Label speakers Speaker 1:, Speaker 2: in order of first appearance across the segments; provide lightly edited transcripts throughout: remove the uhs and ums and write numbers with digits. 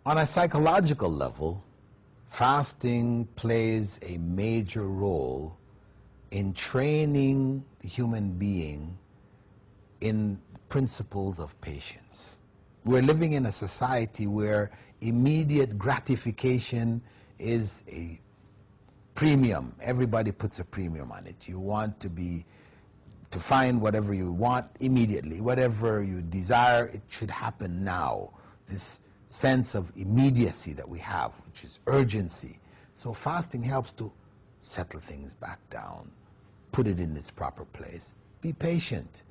Speaker 1: On a psychological level, fasting plays a major role in training the human being in principles of patience. We're living in a society where immediate gratification is a premium. Everybody puts a premium on it. You want to find whatever you want immediately. Whatever you desire, it should happen now. This sense of immediacy that we have, which is urgency. So fasting helps to settle things back down, put it in its proper place. Be patient.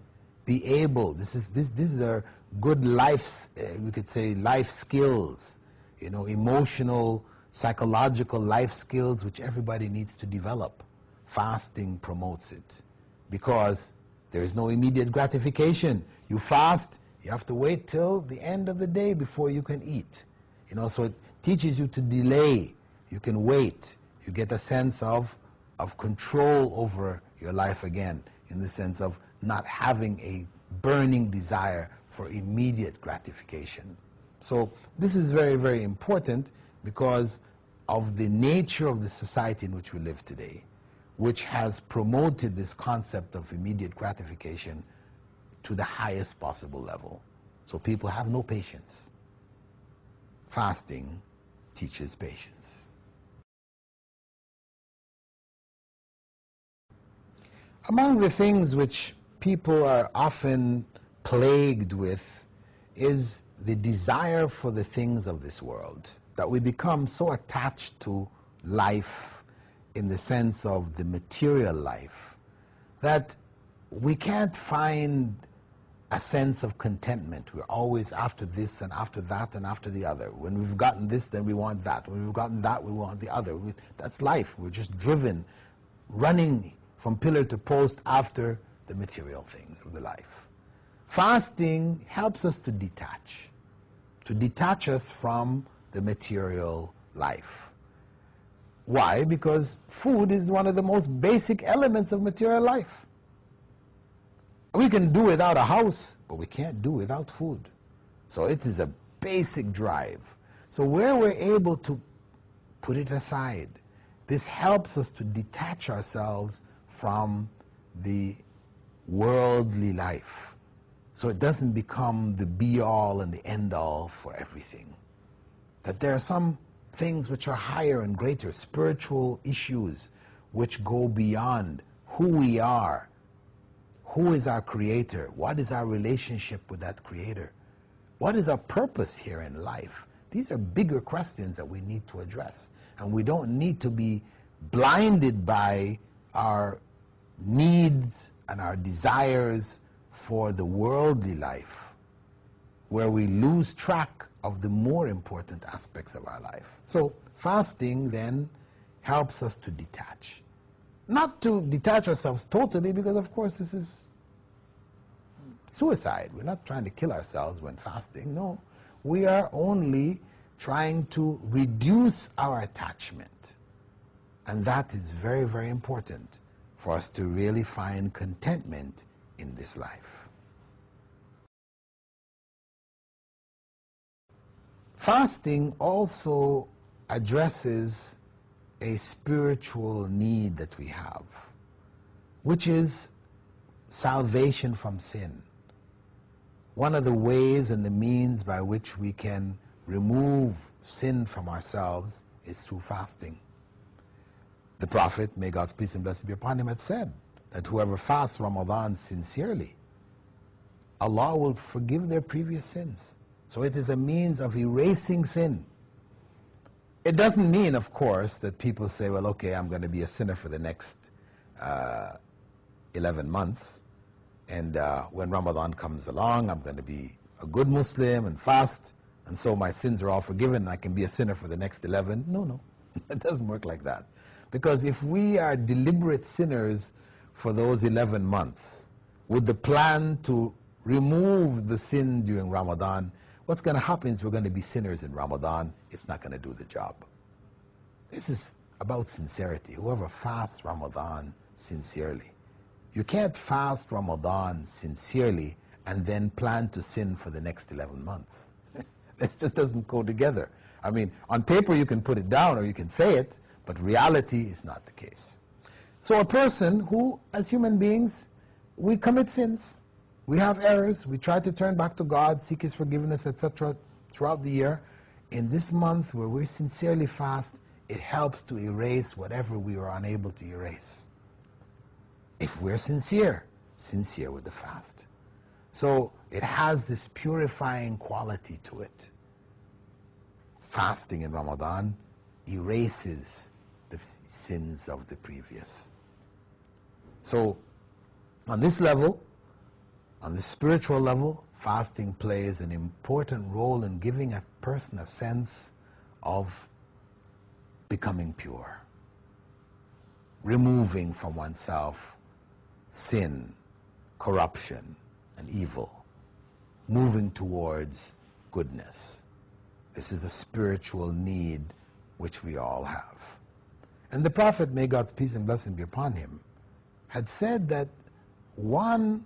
Speaker 1: Be able. These are good we could say life skills, emotional, psychological life skills which everybody needs to develop. Fasting promotes it because there is no immediate gratification. You fast, you have to wait till the end of the day before you can eat. So it teaches you to delay. You can wait. You get a sense of control over your life again, in the sense of not having a burning desire for immediate gratification. So this is very, very important because of the nature of the society in which we live today, which has promoted this concept of immediate gratification to the highest possible level. So people have no patience. Fasting teaches patience. Among the things which people are often plagued with is the desire for the things of this world, that we become so attached to life in the sense of the material life that we can't find a sense of contentment. We're always after this and after that and after the other. When we've gotten this, then we want that. When we've gotten that, we want the other. That's life. We're just driven, running from pillar to post after the material things of the life. Fasting helps us to detach us from the material life. Why? Because food is one of the most basic elements of material life. We can do without a house, but we can't do without food. So it is a basic drive. So where we're able to put it aside, this helps us to detach ourselves from the worldly life. So it doesn't become the be-all and the end-all for everything. That there are some things which are higher and greater, spiritual issues which go beyond who we are. Who is our creator? What is our relationship with that creator? What is our purpose here in life? These are bigger questions that we need to address. And we don't need to be blinded by our needs and our desires for the worldly life, where we lose track of the more important aspects of our life. So fasting then helps us to detach. Not to detach ourselves totally, because of course this is suicide. We're not trying to kill ourselves when fasting. No, we are only trying to reduce our attachment. And that is very, very important for us to really find contentment in this life. Fasting also addresses a spiritual need that we have, which is salvation from sin. One of the ways and the means by which we can remove sin from ourselves is through fasting. The Prophet, may God's peace and blessing be upon him, had said that whoever fasts Ramadan sincerely, Allah will forgive their previous sins. So it is a means of erasing sin. It doesn't mean, of course, that people say, well, okay, I'm going to be a sinner for the next 11 months, and when Ramadan comes along, I'm going to be a good Muslim and fast, and so my sins are all forgiven, and I can be a sinner for the next 11. No, it doesn't work like that. Because if we are deliberate sinners for those 11 months, with the plan to remove the sin during Ramadan, what's going to happen is we're going to be sinners in Ramadan. It's not going to do the job. This is about sincerity. Whoever fasts Ramadan sincerely. You can't fast Ramadan sincerely and then plan to sin for the next 11 months. It just doesn't go together. I mean, on paper you can put it down or you can say it, but reality is not the case. So a person who, as human beings, we commit sins. We have errors. We try to turn back to God, seek His forgiveness, etc. throughout the year. In this month where we sincerely fast, it helps to erase whatever we were unable to erase. If we're sincere with the fast. So it has this purifying quality to it. Fasting in Ramadan erases the sins of the previous. So on this level, on the spiritual level, fasting plays an important role in giving a person a sense of becoming pure, removing from oneself sin, corruption, and evil, moving towards goodness. This is a spiritual need which we all have. And the Prophet, may God's peace and blessing be upon him, had said that one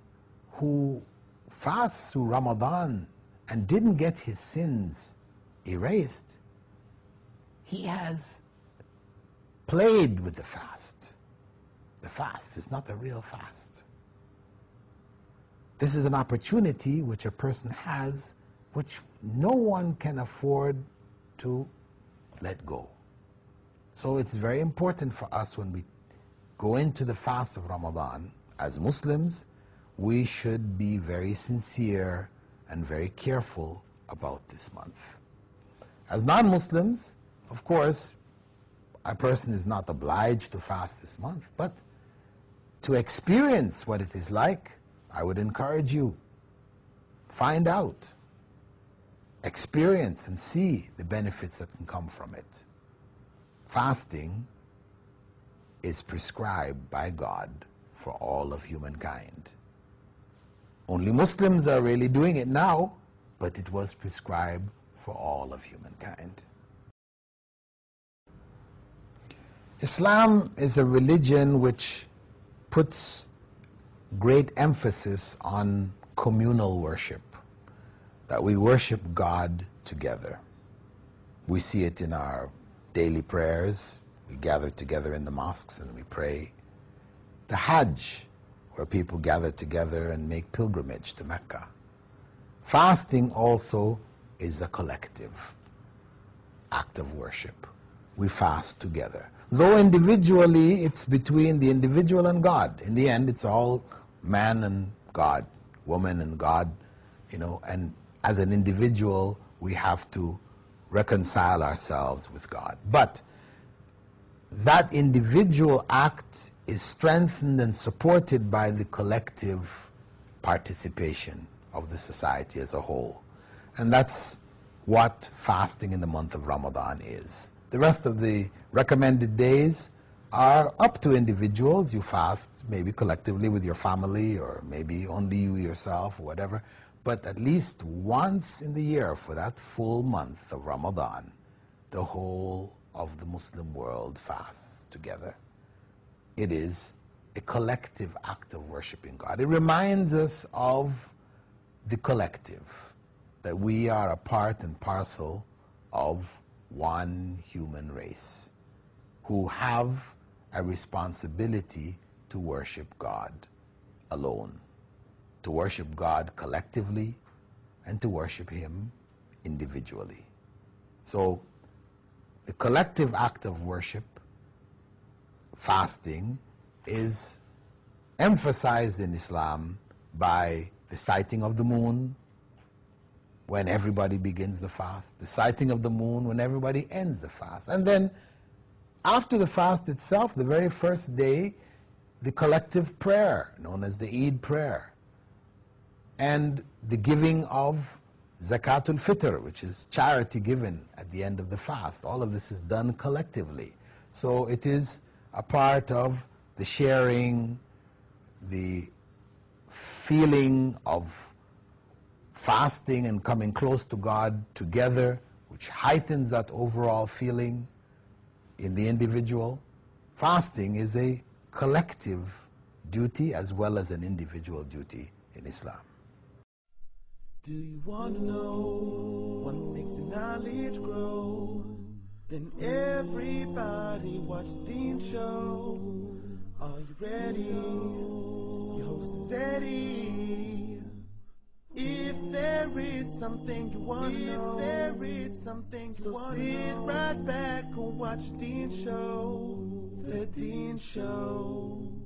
Speaker 1: who fasts through Ramadan and didn't get his sins erased, he has played with the fast. The fast is not a real fast. This is an opportunity which a person has, which no one can afford to let go. So it's very important for us when we go into the fast of Ramadan, as Muslims, we should be very sincere and very careful about this month. As non-Muslims, of course, a person is not obliged to fast this month, but to experience what it is like, I would encourage you, find out, experience and see the benefits that can come from it. Fasting is prescribed by God for all of humankind. Only Muslims are really doing it now, but it was prescribed for all of humankind. Islam is a religion which puts great emphasis on communal worship, that we worship God together. We see it in our daily prayers. We gather together in the mosques and we pray. The Hajj, where people gather together and make pilgrimage to Mecca. Fasting also is a collective act of worship. We fast together. Though individually, it's between the individual and God. In the end, it's all man and God, woman and God, and as an individual, we have to reconcile ourselves with God. But that individual act is strengthened and supported by the collective participation of the society as a whole. And that's what fasting in the month of Ramadan is. The rest of the recommended days are up to individuals. You fast maybe collectively with your family or maybe only you yourself or whatever. But at least once in the year for that full month of Ramadan, the whole of the Muslim world fasts together. It is a collective act of worshiping God. It reminds us of the collective, that we are a part and parcel of one human race who have a responsibility to worship God alone, to worship God collectively, and to worship Him individually. So the collective act of worship, fasting, is emphasized in Islam by the sighting of the moon when everybody begins the fast, the sighting of the moon when everybody ends the fast. And then after the fast itself, the very first day, the collective prayer known as the Eid prayer, and the giving of Zakatul Fitr, which is charity given at the end of the fast. All of this is done collectively. So it is a part of the sharing, the feeling of fasting and coming close to God together, which heightens that overall feeling in the individual. Fasting is a collective duty as well as an individual duty in Islam.
Speaker 2: Do you want to know what makes makes your knowledge grow. Then everybody watch the Dean Show. Are you ready? Your host is Eddie. If there is something you want to know, there is something you want to know, sit right back and watch the Dean Show. The Dean Show.